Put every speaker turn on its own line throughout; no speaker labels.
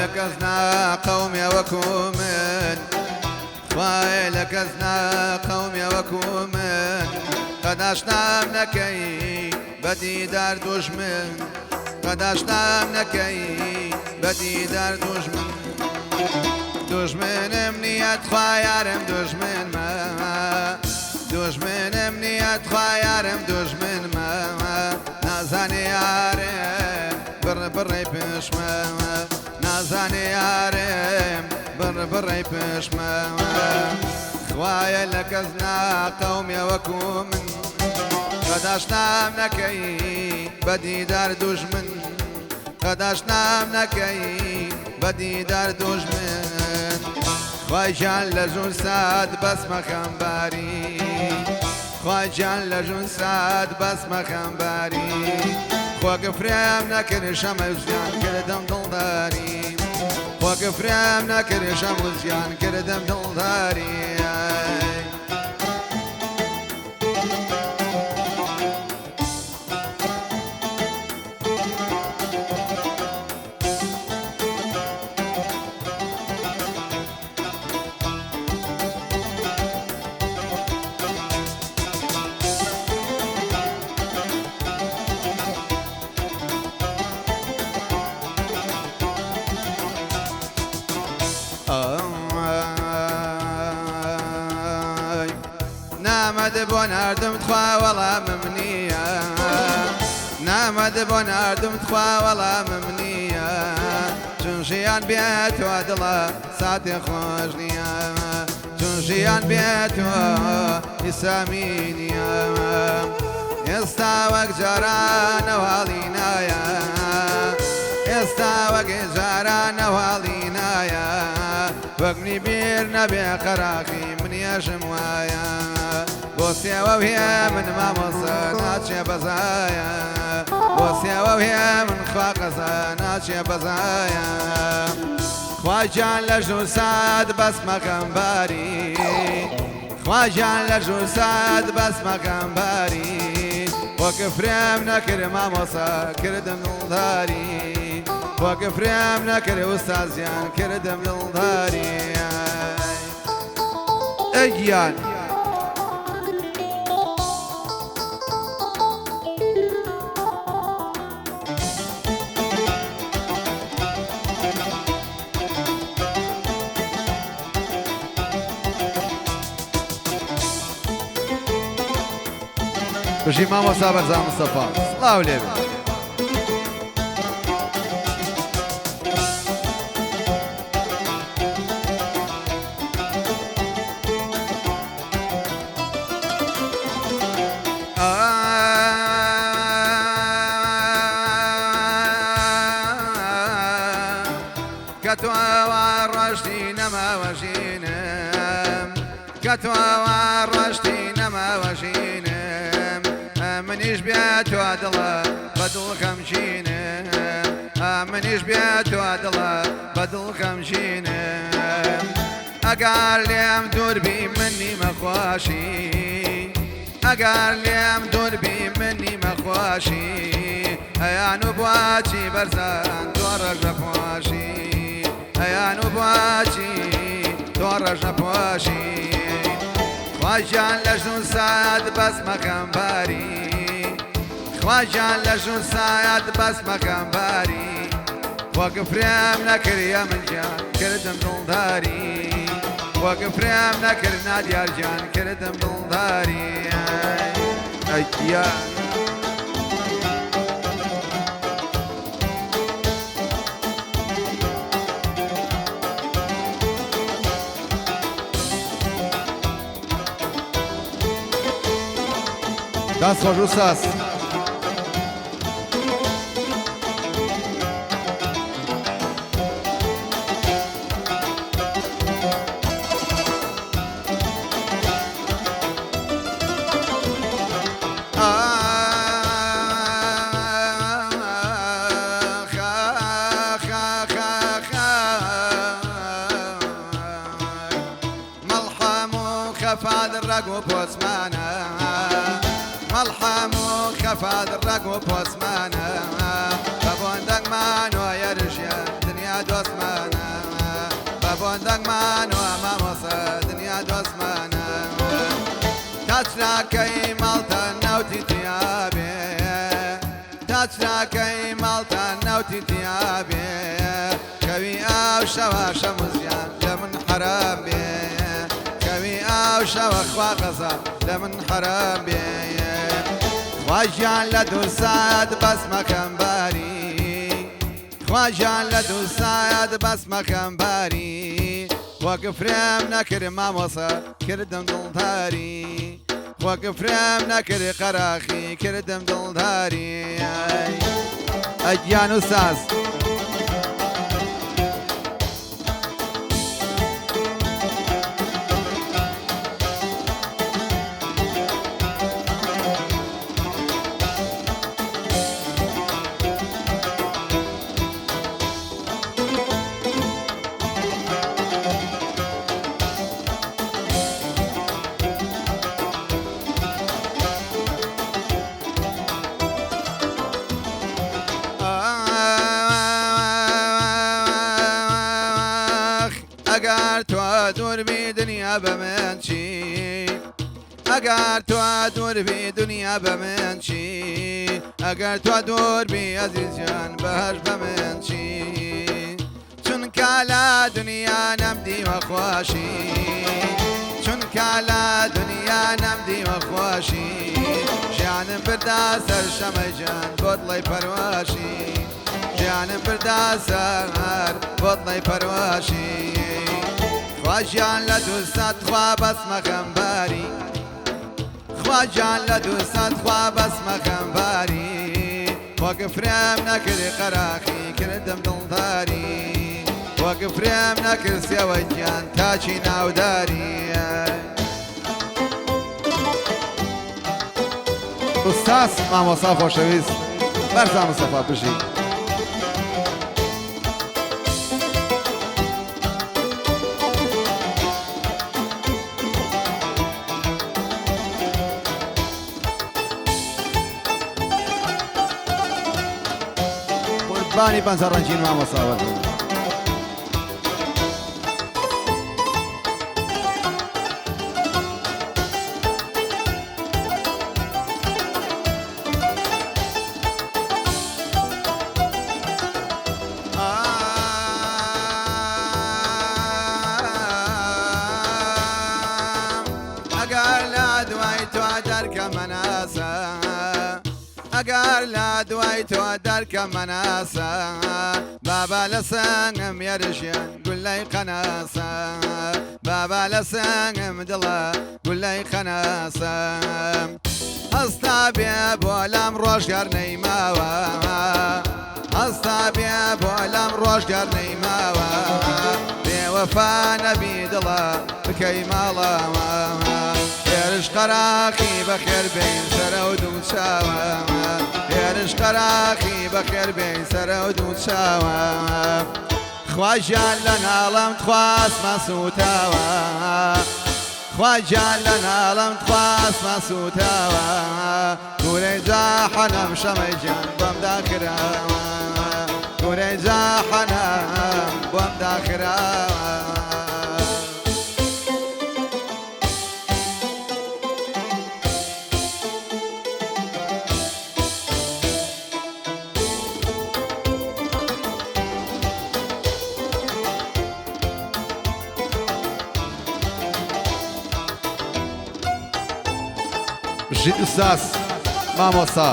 لكزنا قومي وكومن خوای لکزنا قومی وکومن قداشتم نکی بدی در دشمن قداشتم نکی بدی در دشمن دشمنم نیت خوایارم دشمن ما دشمنم نیت خوایارم دشمن ما نازانی یارم بر پیش ما نازانی یارم بر پیش ما خوای لکزنا قومی وکومن قداشتم نکی بدی در دشمن قداشتم نکی بدی در دشمن خوای جان لجون ساد بس مخم باری خوای جان لجون ساد بس مخم باری خوا گفریم نکر شمزیان کردم دلداری خوا گفریم نکر شمزیان کردم دلداری نامد بون اردم تخوا والله ممنية نامد بون اردم تخوا والله ممنية چون جيان بيت وادلا ساعتي خوش نيا چون جيان بيت يسامينيا يستاوك جاران والينايا يستاوك جاران والينايا وقني بير نبي قراخي من يشم وايا بوسيا وهي من ما مصنات يا بزايا بوسيا وهي من خاقصنات يا بزايا خواجان لجو ساد بس مكان باري خواجان لجو ساد بس مكان باري وكفريم نكر ما مصا كردم الداري وكفريم نكر استاذيان كردم الداري اجيان بشي ماما صابر زي مصطفى الله وليبي كتوى ورشتي نما وشينم كتوى ورشتي نما وشينم منيش بيت وادلا بدل خمشينه منيش بيت وادلا بدل خمشينه اقال ليم دور بي مني مخواشي اقال ليم دور بي مني مخواشي يا نبواتي برزان تورج نبواشي يا نبواتي تورج نبواشي خواجان لجون ساد بس مكان باري خواجان لجون ساد بس مكان باري وقف ريم نكر يا من جان كردم دلداري وقف ريم نكر نادي ارجان كردم دلداري ايان دست خوش استاذ ملحم خفاد الرقب واسمانا ملحم خفاد الرقب واسمانا فبوندق مانو يرجع دنيا دوسمان دەنگمان و مامۆسە دنیا دۆزمانە تاچراکەی ماڵتان ناوتی تیابێ تاچراکەی ماڵتان ناوتی تیابێ کەوی ئاو شەوە شەموزیان لە من حەرام بێ کەوی ئاو شەوە خوا قەزا لە من حەرام بێ خواژیان لە دوو سات بەس مەکەم باری خواژیان لە دوو سات بەس مەکەم باری وەک فرێم نەکرد مامۆسە کردم دڵداری وەک فرێم نەکرد قەراخی کردم دڵداری ئەگیان و ساز ئەگەر تۆ دووربی دنیا بە من چی ئەگەر تۆ دووربی دنیا بە من چی ئەگەر تۆ دووربی ئەزیزیان بەهەش بە من چی چونکە لە دنیا نەمدیوە خۆشی چونکە لە دنیا نەمدیوە خۆشی ژیانم بردا سەر شەمەی جان بۆ دڵی پەرواشی ژیانم بردا سەر بۆ دڵی پەرواشی خواژیان لە دوو سات خوا بەس مەکەم باری خواژیان لە دوو سات خوا بەس مەکەم باری وەک فرێم نەکرد قەراخی کردم دڵداری وەک فرێم نەکرد سێوە گیان تاچی ناوداری ئوستاس مامۆستا خۆشەویست بەرزا مستەفا پشی بانی پەنجەڕەنجین مامۆستا وەرن ئەگەر لە دوای تۆ دەرکەمە ناسە ئەگەر لە دوای تۆ دەرکەمە ناسە بابا لە سەنگم یێرژیان گولەی قەناسە بابا لە سەنگم دڵە گولەی قەناسە هەستا بێ بۆ لەم ڕۆژگار نەیماوە هەستا بێ بۆ لەم ڕۆژگار نەیماوە بێوەفا نەبی دڵە بکەی ماڵەوە هێرش قەراقی بەخێر بین سەرە و دوو چاوە هێرش قەراقی بەخێر بین سەرە و دوو چاوە خواژیان لە ناڵەم خواستمە سوتاوە خواژیان لە ناڵەم خواستمە سوتاوە گورەی جاحەنەم شەمەی گیان بۆم داکراوە گورەی جاحەنەم بۆم داکراوە بژیت ئوستاس مامۆستا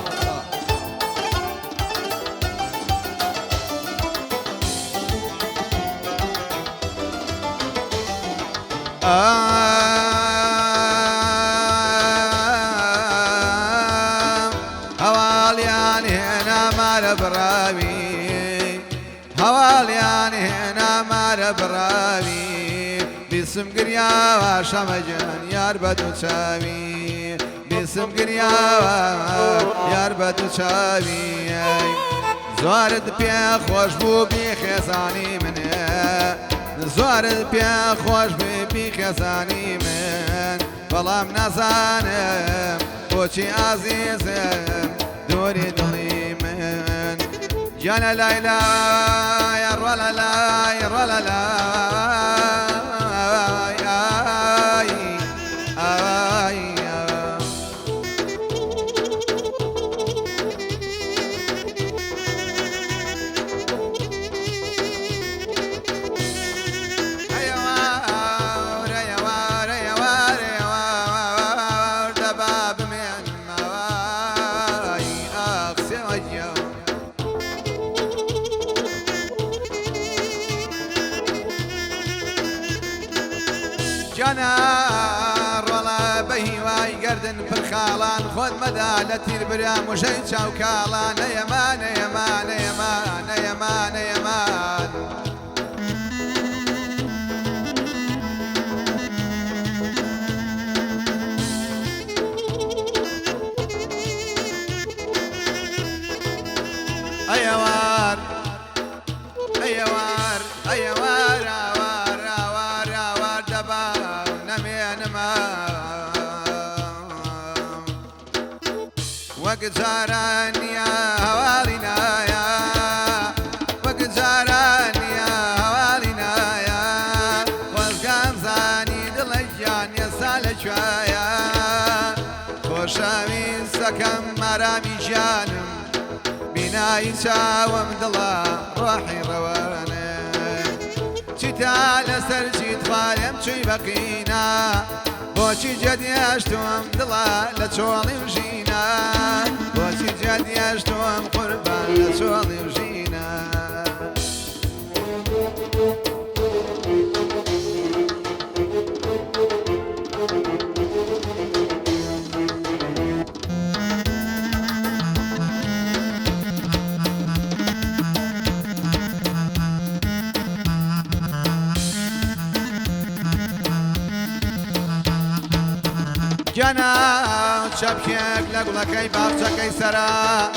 هەواڵیان هێنا مارە بڕاوی هەواڵیان هێنا مارە بڕاوی بیسم گریاوە شەمەجان یار بە دوو چاوی بیسم گریاوە یار بە دوو چاوی زۆرت پێ خۆش بوو بیخێزانی منێ زۆرت پێ خۆش بیخێزانی من بەڵام نەزانم بۆچی ئازیزم دووری دڵی من گیانە لای لای ڕۆ لە لای ڕۆ لە لای جانار ولا بهواي قردن في الخالان خذ مدى لتير برام وشي تشاو كالان يمان يمان يمان يمان يمان أيوار أيوار أيوار أوار أوار أوار دبا نمين ما وقت زاران يا هوالينا يا وقت زاران يا هوالينا يا وزقان زاني دلجان يا سالك يا خوشامي سكم مرامي جانم بناي ساوم دلا روحي روانه تتال سرجي تخالم شي بقينا بوشي جد يشتوم دلا لتشولي وجينا بوشي جد يشتوم قربان لتشولي وجينا جانا شبكيك لقلكي باغچكي سرا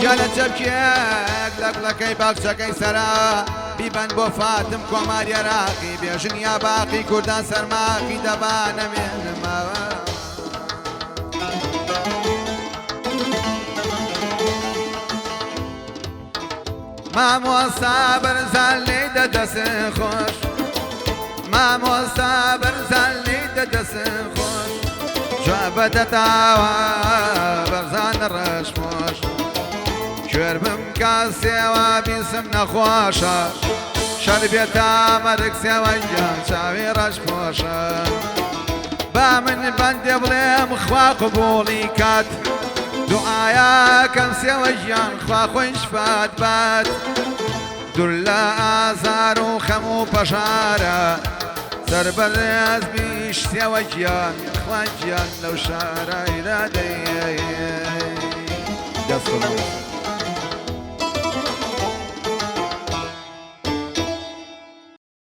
جانا شبكيك لقلكي باغچكي سرا بيبن بو فاتم كومار يراقي بيجن يا باقي كردان سرماقي دبان من ما ما موصى برزان ليدا دس خوش ما موصى برزان ليدا دس خوش جوابة تاوى برزان الرشموش شوير بمكاس سوا بيسم نخواشا شربيتا مرك سوا جان شاوي رشموشا بامن بند بليم خوا قبولي كات دعايا كم سوا جان خوا خوش فات بات دولا آزار و خمو بشارة سر برز بیش سوا جان خوا جان لو شارة إلى دي